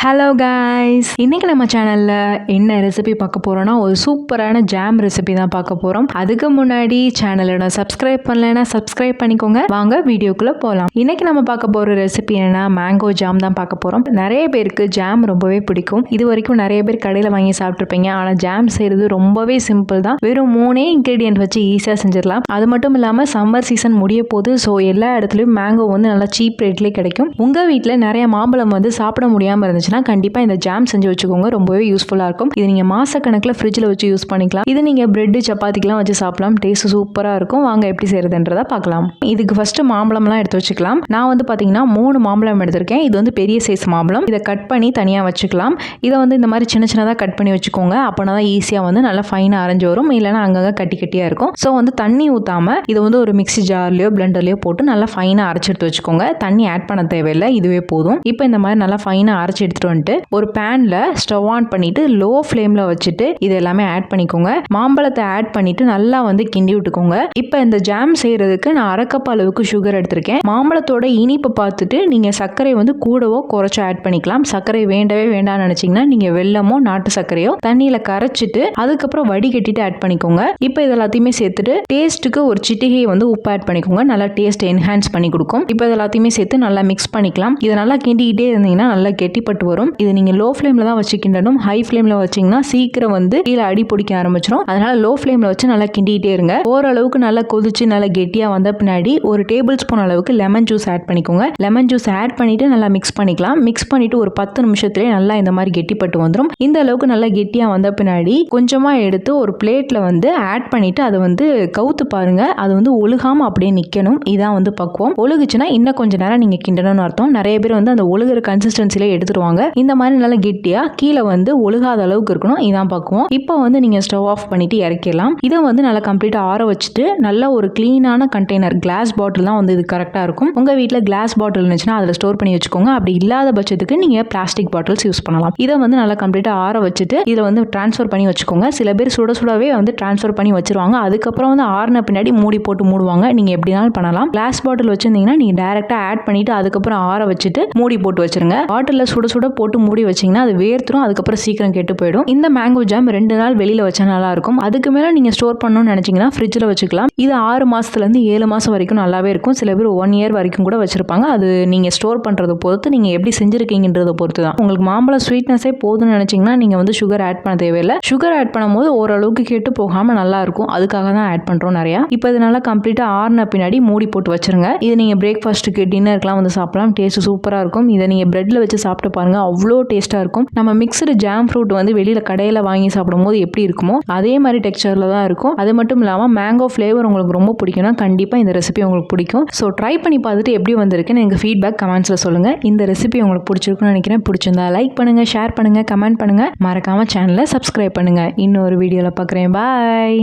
Hello guys, இன்றைக்கி நம்ம சேனலில் என்ன ரெசிபி பார்க்க போகிறோன்னா ஒரு சூப்பரான ஜாம் ரெசிபி தான் பார்க்க போகிறோம். அதுக்கு முன்னாடி சேனலோட சப்ஸ்கிரைப் பண்ணலைன்னா சப்ஸ்கிரைப் பண்ணிக்கோங்க. வாங்க வீடியோக்குள்ளே போகலாம். இன்றைக்கி நம்ம பார்க்க போகிற ரெசிபி என்னென்னா மேங்கோ ஜாம் தான் பார்க்க போகிறோம். நிறைய பேருக்கு ஜாம் ரொம்பவே பிடிக்கும். இது வரைக்கும் நிறைய பேர் கடையில் வாங்கி சாப்பிட்ருப்பீங்க. ஆனால் ஜாம் செய்கிறது ரொம்பவே சிம்பிள் தான். வெறும் 3 இன்க்ரீடியன்ட் வச்சு ஈஸியாக செஞ்சிடலாம். அது மட்டும் இல்லாமல் சம்மர் சீசன் முடிய போது, ஸோ எல்லா இடத்துலையும் மேங்கோ வந்து நல்லா சீப் ரேட்லேயே கிடைக்கும். உங்கள் வீட்டில் நிறைய மாம்பழம் வந்து சாப்பிட முடியாமல் இருந்துச்சு கண்டிப்பா இந்த ஜாம் செஞ்சு வச்சுக்கோங்க. ரொம்பவே யூஸ்ஃபுல்லா இருக்கும். இது நீங்க மாசக்கணக்கில் ஃப்ரிட்ஜில் வச்சு யூஸ் பண்ணிக்கலாம். இது நீங்க பிரெட் சப்பாத்திக்கெல்லாம் வச்சு சாப்பிடலாம். டேஸ்ட் சூப்பரா இருக்கும். வாங்க எப்படி செய்யறதுன்றத பார்க்கலாம். இதுக்கு ஃபர்ஸ்ட் மாம்பழம்லாம் எடுத்து வச்சுக்கலாம். நான் வந்து பாத்தீங்கன்னா 3 மாம்பழம் எடுத்திருக்கேன். இது வந்து பெரிய சைஸ் மாம்பழம். இதை கட் பண்ணி தனியா வச்சுக்கலாம். இதை வந்து இந்த மாதிரி சின்ன சின்னதாக கட் பண்ணி வச்சுக்கோங்க. அப்போனா தான் ஈஸியா வந்து நல்லா ஃபைனா அரைஞ்சு வரும். இல்லைன்னா அங்கங்க கட்டி கட்டியா இருக்கும். ஸோ வந்து தண்ணி ஊத்தாம இதை வந்து ஒரு மிக்ஸி ஜார்லயோ பிளெண்டர்லயோ போட்டு நல்லா ஃபைனா அரைச்சு எடுத்து வச்சுக்கோங்க. தண்ணி ஆட் பண்ண தேவையில்லை, இதுவே போதும். இப்போ இந்த மாதிரி நல்லா ஃபைனா அரைச்சு எடுத்துட்டு ஒரு பேன்ல ஸ்டவ் ஆன் பண்ணிட்டு லோ ஃப்ளேம்ல வச்சுட்டு இது எல்லாமே ஆட் பண்ணிக்கோங்க. மாம்பழத்தை ஆட் பண்ணிட்டு நல்லா வந்து கிண்டி விட்டுக்கோங்க. இப்போ இந்த ஜாம் செய்யறதுக்கு நான் 1/2 கப் அளவுக்கு சுகர் எடுத்திருக்கேன். மாம்பழத்தோட இனிப்பு பார்த்துட்டு நீங்க சர்க்கரை வந்து கூடவோ குறைச்சோ ஆட் பண்ணிக்கலாம். சர்க்கரை வேண்டவே வேண்டாம்னு நினைச்சீங்கன்னா நீங்க வெல்லமோ நாட்டு சர்க்கரையோ தண்ணியில கரைச்சிட்டு அதுக்கப்புறம் வடிகட்டிட்டு ஆட் பண்ணிக்கோங்க. இப்போ இது எல்லாத்தையுமே சேர்த்துட்டு டேஸ்ட்டுக்கு ஒரு சிட்டிகை வந்து உப்பு ஆட் பண்ணிக்கோங்க. நல்லா டேஸ்ட் என்ஹான்ஸ் பண்ணி கொடுக்கும். இப்போ இது எல்லாத்தையுமே சேர்த்து நல்லா மிக்ஸ் பண்ணிக்கலாம். இதை நல்லா கிண்டிக்கிட்டே இருந்தீங்கன்னா நல்லா கெட்டிப்பட்டு வரும். இது நீங்க லோ ஃப்ளேம்ல தான் வச்சு கிண்டணும். ஹை ஃப்ளேம்ல வச்சீங்கன்னா சீக்கிரம் வந்து கீழே அடி பிடிக்க ஆரம்பிச்சிடும். அதனால லோ ஃப்ளேம்ல வச்சு நல்லா கிண்டிகிட்டே இருங்க. ஓரளவுக்கு நல்லா கொதிச்சு நல்லா கெட்டியா வந்த பின்னாடி ஒரு டேபிள் ஸ்பூன் அளவுக்கு லெமன் ஜூஸ் ஆட் பண்ணிக்கோங்க. லெமன் ஜூஸ் ஆட் பண்ணிட்டு நல்லா மிக்ஸ் பண்ணிக்கலாம். மிக்ஸ் பண்ணிட்டு ஒரு 10 நிமிஷத்துலேயே நல்லா இந்த மாதிரி கெட்டிப்பட்டு வந்துடும். இந்த அளவுக்கு நல்லா கெட்டியா வந்த பின்னாடி கொஞ்சமா எடுத்து ஒரு பிளேட்ல வந்து ஆட் பண்ணிட்டு அதை வந்து கவுத்து பாருங்க. அது வந்து ஒழுகாம அப்படியே நிக்கணும். இதான் வந்து பக்குவம். ஒழுகுச்சுன்னா இன்னும் கொஞ்ச நேரம் நீங்க கிண்டணும்னு அர்த்தம். நிறைய பேர் வந்து அந்த ஒழுகுற கன்சிஸ்டன்சில எடுத்துருவாங்க. இந்த மாதிரி நல்லா கெட்டியா கீழே வந்து ஒழுகாத அளவுக்கு இருக்கணும். இதான் பக்குவம். இப்போ வந்து நீங்க ஸ்டவ் ஆஃப் பண்ணிட்டு இறக்கிடலாம். இதை வந்து நல்லா கம்ப்ளீட்டா ஆற வச்சுட்டு நல்ல ஒரு கிளீனான கண்டெய்னர் கிளாஸ் பாட்டில் தான் வந்து இது கரெக்டா இருக்கும். உங்க வீட்டில் கிளாஸ் பாட்டில் இருந்துச்சுன்னா அதில் ஸ்டோர் பண்ணி வச்சுக்கோங்க. அப்படி இல்லாத பட்சத்துக்கு நீங்க பிளாஸ்டிக் பாட்டில்ஸ் யூஸ் பண்ணலாம். இதை வந்து நல்லா கம்ப்ளீட்டா ஆற வச்சுட்டு இதில் வந்து டிரான்ஸ்ஃபர் பண்ணி வச்சுக்கோங்க. சில பேர் சுட சுடவே வந்து டிரான்ஸ்ஃபர் பண்ணி வச்சிருவாங்க. அதுக்கப்புறம் வந்து ஆறுன பின்னாடி மூடி போட்டு மூடுவாங்க. நீங்க எப்படினாலும் பண்ணலாம். கிளாஸ் பாட்டில் வச்சிருந்தீங்கன்னா நீங்க டைரக்டா ஆட் பண்ணிட்டு அதுக்கப்புறம் ஆற வச்சுட்டு மூடி போட்டு வச்சிருங்க. பாட்டில் சுட சுட போட்டு மூடி வச்சீங்கன்னா அது வேர்த்துரும். அதுக்கப்புறம் சீக்கிரம் கெட்டு போயிடும். இந்த மேங்கோ ஜாம் 2 நாள் வெளியில வச்சா நல்லா இருக்கும். அதுக்கு மேல நீங்க ஸ்டோர் பண்ணணும்னு நினைச்சீங்கன்னா ஃப்ரிட்ஜில் வச்சுக்கலாம். இது 6 மாசத்துல இருந்து 7 மாசம் வரைக்கும் நல்லாவே இருக்கும். சில பேர் 1 இயர் வரைக்கும் கூட வச்சிருப்பாங்க. அது நீங்க ஸ்டோர் பண்றதை பொறுத்து, நீங்க எப்படி செஞ்சிருக்கீங்கன்றதை பொறுத்து தான். உங்களுக்கு மாம்பழம் ஸ்வீட்னஸே போதும்னு நினைச்சீங்கன்னா நீங்க வந்து சுகர் ஆட் பண்ண தேவையில்லை. சுகர் ஆட் பண்ணும்போது ஓரளவுக்கு கெட்டு போகாம நல்லா இருக்கும். அதுக்காக தான் ஆட் பண்றோம் நிறைய. இப்போ இதனால கம்ப்ளீட்டா ஆறுன பின்னாடி மூடி போட்டு வச்சிருங்க. இது நீங்க பிரேக்ஃபாஸ்ட்டுக்கு டின்னருக்குலாம் வந்து சாப்பிடலாம். டேஸ்ட் சூப்பரா இருக்கும். இதை நீங்க பிரெட்ல வச்சு சாப்பிட்டு பாருங்க. அவ்வளோ டேஸ்டா இருக்கும். நம்ம மிக்ஸ்டு ஜாம் ஃப்ரூட் வந்து வெளியில கடையில் வாங்கி சாப்பிடும்போது எப்படி இருக்குமோ அதே மாதிரி டெக்ஸ்சர்ல தான் இருக்கும். அது மட்டும் இல்லாமல் மேங்கோ ஃப்ளேவர் உங்களுக்கு ரொம்ப பிடிக்கும்னா கண்டிப்பாக இந்த ரெசிபி உங்களுக்கு பிடிக்கும். ஸோ ட்ரை பண்ணி பார்த்துட்டு எப்படி வந்திருக்குன்னு எங்கள் ஃபீட்பேக் கமெண்ட்ஸில் சொல்லுங்க. இந்த ரெசிபி உங்களுக்கு பிடிச்சிருக்குன்னு நினைக்கிறேன். பிடிச்சிருந்தா லைக் பண்ணுங்க, ஷேர் பண்ணுங்க, கமெண்ட் பண்ணுங்க. மறக்காம சேனலை சப்ஸ்கிரைப் பண்ணுங்க. இன்னொரு வீடியோவில் பார்க்குறேன். பாய்.